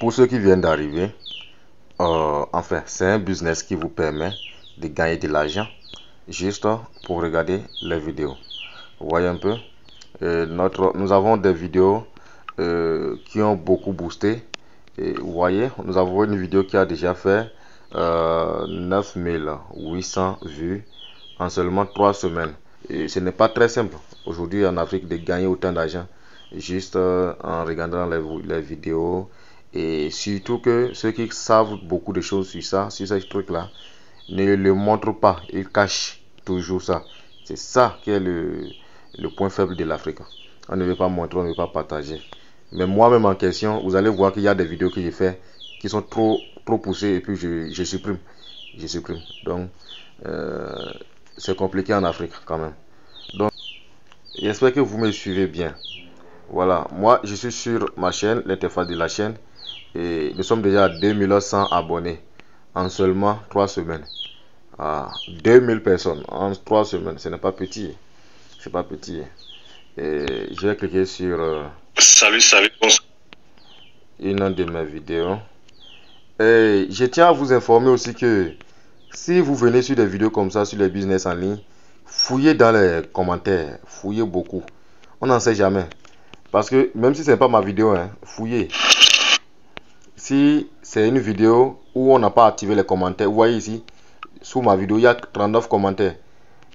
Pour ceux qui viennent d'arriver, enfin, c'est un business qui vous permet de gagner de l'argent juste pour regarder les vidéos. Vous voyez un peu, nous avons des vidéos qui ont beaucoup boosté. Et vous voyez, nous avons une vidéo qui a déjà fait 9800 vues en seulement 3 semaines. Et ce n'est pas très simple aujourd'hui en Afrique de gagner autant d'argent juste en regardant les vidéos. Et surtout que ceux qui savent beaucoup de choses sur ça, sur ces trucs-là, ne le montrent pas. Ils cachent toujours ça. C'est ça qui est le point faible de l'Afrique. On ne veut pas montrer, on ne veut pas partager. Mais moi-même en question, vous allez voir qu'il y a des vidéos que j'ai fait qui sont trop poussées et puis je supprime. Je supprime. Donc, c'est compliqué en Afrique quand même. Donc, j'espère que vous me suivez bien. Voilà, moi je suis sur ma chaîne, l'interface de la chaîne. Et nous sommes déjà à 2100 abonnés en seulement 3 semaines. 2000 personnes en 3 semaines, ce n'est pas petit. C'est pas petit. Et je vais cliquer sur Salut. une de mes vidéos. Et je tiens à vous informer aussi que si vous venez sur des vidéos comme ça, sur les business en ligne, fouillez dans les commentaires, fouillez beaucoup. On n'en sait jamais. Parce que même si ce n'est pas ma vidéo, fouillez. Si c'est une vidéo où on n'a pas activé les commentaires, vous voyez ici, sous ma vidéo, il y a 39 commentaires.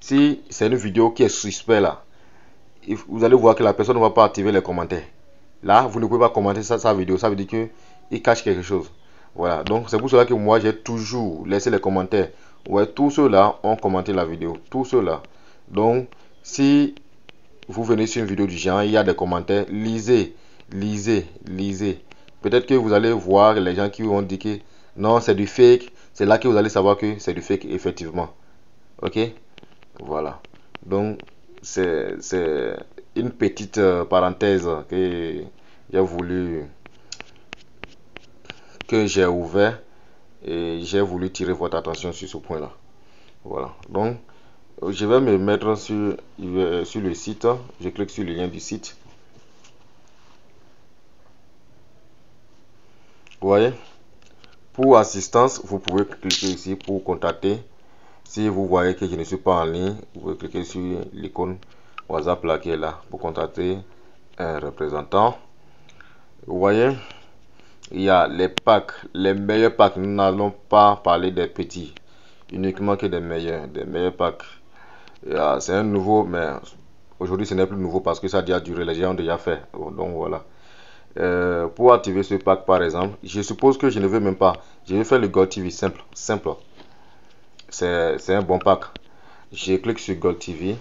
Si c'est une vidéo qui est suspect là, vous allez voir que la personne ne va pas activer les commentaires. Là, vous ne pouvez pas commenter sa vidéo. Ça veut dire qu'il cache quelque chose. Voilà. Donc, c'est pour cela que moi, j'ai toujours laissé les commentaires. Ouais, tous ceux-là ont commenté la vidéo. Tous ceux-là. Donc, si vous venez sur une vidéo du genre, il y a des commentaires, lisez. Peut-être que vous allez voir les gens qui vont dire que non, c'est du fake. C'est là que vous allez savoir que c'est du fake, effectivement. Ok? Voilà. Donc, c'est une petite parenthèse que j'ai ouvert et j'ai voulu tirer votre attention sur ce point là. Voilà. Donc je vais me mettre sur le site. Je clique sur le lien du site. Vous voyez, pour assistance vous pouvez cliquer ici pour contacter. Si vous voyez que je ne suis pas en ligne, vous pouvez cliquer sur l'icône WhatsApp là qui est là pour contacter un représentant. Vous voyez, il y a les packs, les meilleurs packs. Nous n'allons pas parler des petits, uniquement que des meilleurs packs. C'est un nouveau, mais aujourd'hui ce n'est plus nouveau parce que ça a déjà duré, les gens ont déjà fait. Donc voilà. Pour activer ce pack par exemple, je suppose que je ne veux même pas. Je vais faire le Gold TV simple. C'est un bon pack. Je clique sur Gold TV.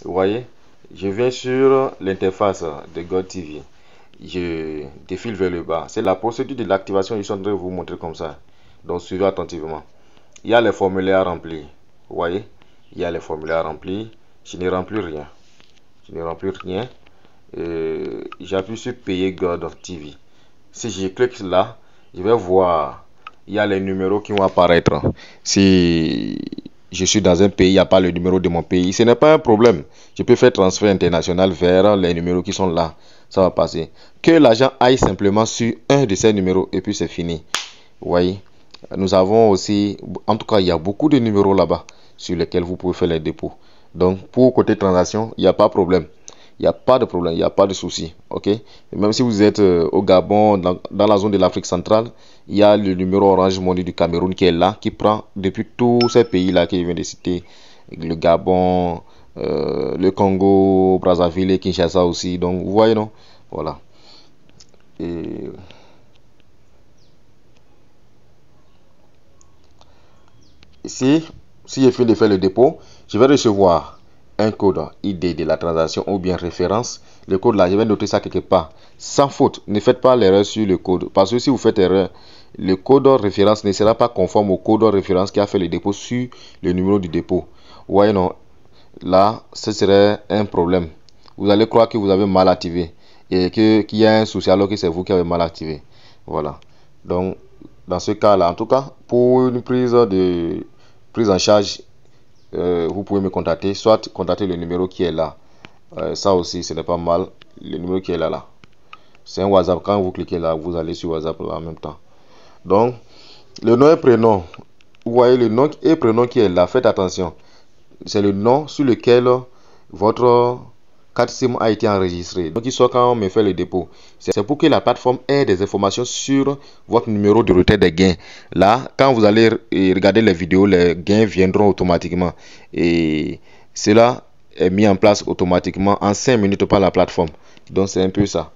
Vous voyez, je viens sur l'interface de Gold TV. Je défile vers le bas. C'est la procédure de l'activation. Je suis en train de vous montrer comme ça. Donc suivez attentivement. Il y a les formulaires à remplir. Vous voyez, il y a les formulaires à remplir. Je ne remplis rien. J'appuie sur payer Gold TV. Si je clique là, je vais voir. Il y a les numéros qui vont apparaître. Si je suis dans un pays, il n'y a pas le numéro de mon pays, ce n'est pas un problème. Je peux faire transfert international vers les numéros qui sont là. Ça va passer. Que l'argent aille simplement sur un de ces numéros et puis c'est fini. Vous voyez, nous avons aussi, en tout cas, il y a beaucoup de numéros là-bas sur lesquels vous pouvez faire les dépôts. Donc, pour côté transaction, il n'y a pas de problème. Il n'y a pas de problème, il n'y a pas de souci. Ok? Et même si vous êtes au Gabon, dans la zone de l'Afrique centrale, il y a le numéro Orange Money du Cameroun qui est là, qui prend depuis tous ces pays-là que je viens de citer, le Gabon, le Congo, Brazzaville et Kinshasa aussi. Donc, vous voyez, non? Voilà. Et ici, si je finis de faire le dépôt, je vais recevoir un code ID de la transaction ou bien référence. Le code là, je vais noter ça quelque part. Sans faute, ne faites pas l'erreur sur le code. Parce que si vous faites erreur, le code référence ne sera pas conforme au code référence qui a fait le dépôt sur le numéro du dépôt. Vous voyez, non? Là, ce serait un problème. Vous allez croire que vous avez mal activé et qu'il y a un souci alors que c'est vous qui avez mal activé. Voilà. Donc, dans ce cas-là, en tout cas, pour une prise en charge, vous pouvez me contacter, soit contacter le numéro qui est là. Ça aussi, ce n'est pas mal. Le numéro qui est là. C'est un WhatsApp. Quand vous cliquez là, vous allez sur WhatsApp là en même temps. Donc, le nom et prénom. Vous voyez le nom et prénom qui est là. Faites attention. C'est le nom sur lequel votre carte SIM a été enregistrée. Donc, il soit quand on me fait le dépôt. C'est pour que la plateforme ait des informations sur votre numéro de retrait des gains. Là, quand vous allez regarder les vidéos, les gains viendront automatiquement. Et cela est mis en place automatiquement en 5 minutes par la plateforme. Donc, c'est un peu ça.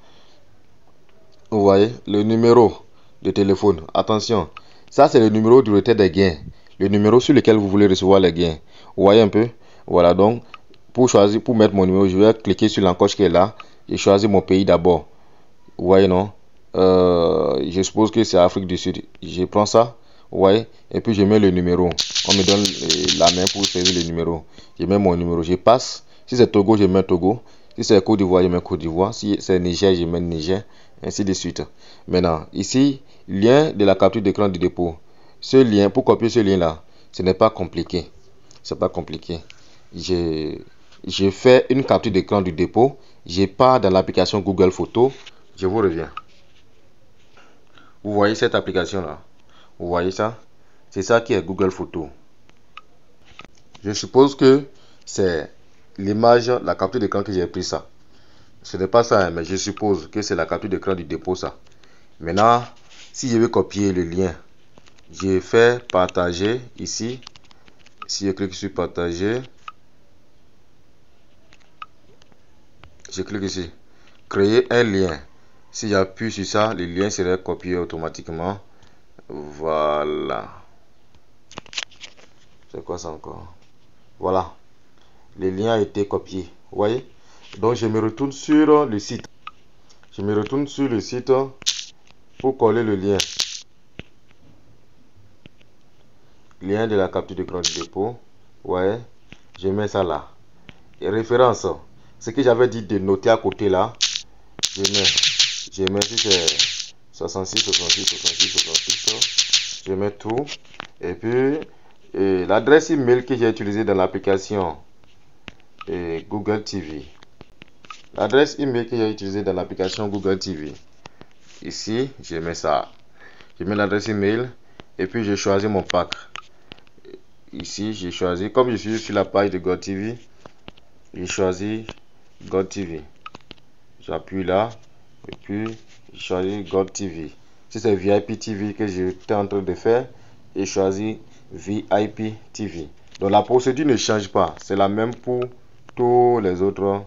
Vous voyez, le numéro de téléphone. Attention, ça c'est le numéro du retrait des gains. Le numéro sur lequel vous voulez recevoir les gains. Vous voyez un peu? Voilà, donc pour choisir, pour mettre mon numéro, je vais cliquer sur l'encoche qui est là et choisir mon pays d'abord. Vous voyez, non? Je suppose que c'est Afrique du Sud. Je prends ça, vous voyez, et puis je mets le numéro. On me donne la main pour saisir le numéro. Je mets mon numéro, je passe. Si c'est Togo, je mets Togo. Si c'est Côte d'Ivoire, je mets Côte d'Ivoire. Si c'est Niger, je mets Niger. Ainsi de suite. Maintenant, ici, lien de la capture d'écran du dépôt. Ce lien, pour copier ce lien-là, ce n'est pas compliqué. C'est pas compliqué. Je fais une capture d'écran du dépôt. Je pars dans l'application Google Photos. Je vous reviens. Vous voyez cette application-là? Vous voyez ça? C'est ça qui est Google Photos. Je suppose que c'est l'image, la capture d'écran que j'ai pris ça. Ce n'est pas ça, mais je suppose que c'est la capture d'écran du dépôt ça. Maintenant, si je veux copier le lien, je fais partager ici. Si je clique sur partager, je clique ici, créer un lien. Si j'appuie sur ça, le lien serait copié automatiquement. Voilà. C'est quoi ça encore? Voilà. Le lien a été copié. Vous voyez? Donc je me retourne sur le site. Je me retourne sur le site pour coller le lien. Lien de la capture d'écran du dépôt. Ouais. Je mets ça là. Et référence. Ce que j'avais dit de noter à côté là. Je mets si c'est 66, 66, 66, 66. Je mets tout. Et puis l'adresse email que j'ai utilisée dans l'application Google TV. L'adresse email que j'ai utilisée dans l'application Google TV. Ici, je mets ça. Je mets l'adresse email et puis je choisis mon pack. Ici, j'ai choisi, comme je suis sur la page de GoTV, j'ai choisi GoTV. J'appuie là et puis je choisis GoTV. Si c'est VIP TV que j'étais en train de faire, j'ai choisi VIP TV. Donc la procédure ne change pas. C'est la même pour tous les autres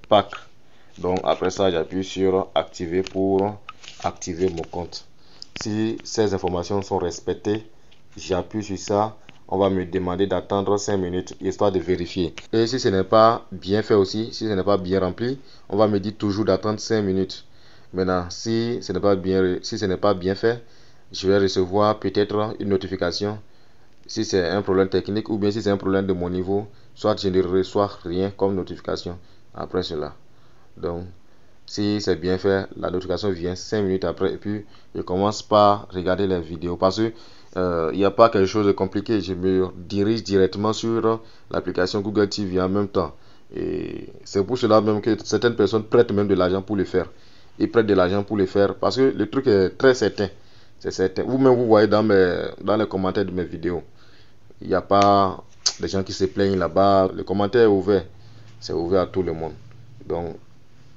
packs. Donc après ça, j'appuie sur activer pour activer mon compte. Si ces informations sont respectées, j'appuie sur ça. On va me demander d'attendre 5 minutes histoire de vérifier. Et si ce n'est pas bien fait aussi, si ce n'est pas bien rempli, on va me dire toujours d'attendre 5 minutes. Maintenant, si ce n'est pas bien fait, je vais recevoir peut-être une notification. Si c'est un problème technique ou bien si c'est un problème de mon niveau, soit je ne reçois rien comme notification après cela. Donc, si c'est bien fait, la notification vient 5 minutes après et puis je commence par regarder les vidéos parce que il n'y a pas quelque chose de compliqué. Je me dirige directement sur l'application Google TV en même temps. Et c'est pour cela même que certaines personnes prêtent même de l'argent pour le faire. Ils prêtent de l'argent pour le faire parce que le truc est très certain. C'est certain. Vous-même, vous voyez dans les commentaires de mes vidéos. Il n'y a pas des gens qui se plaignent là-bas. Le commentaire est ouvert. C'est ouvert à tout le monde. Donc,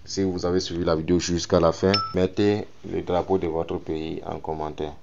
si vous avez suivi la vidéo jusqu'à la fin, mettez le drapeau de votre pays en commentaire.